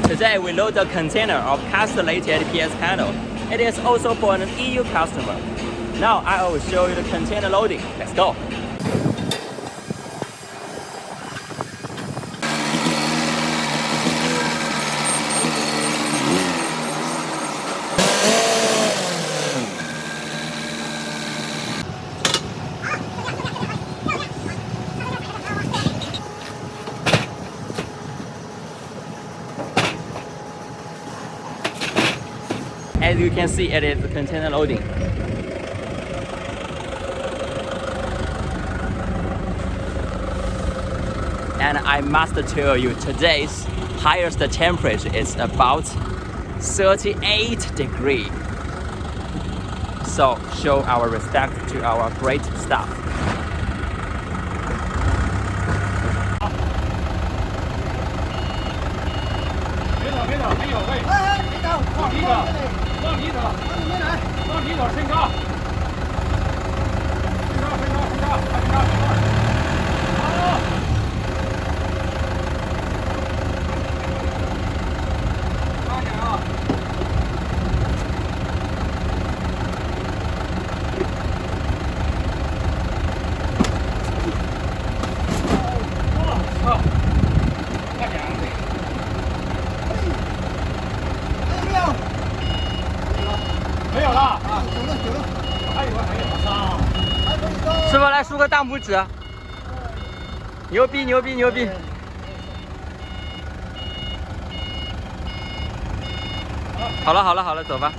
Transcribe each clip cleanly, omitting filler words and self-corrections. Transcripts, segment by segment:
Today we load the container of Castellated PS Panel. It is also for an EU customer. Now I will show you the container loading. Let's go. As you can see, it is the container loading. And I must tell you, today's highest temperature is about 38 degrees. So show our respect to our great staff. 往里走，往里走，升高，升高，好。慢点啊。好，快点啊！没有了啊，有了，还有，我操！师傅来竖个大拇指，牛逼！好了，走吧。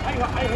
还有。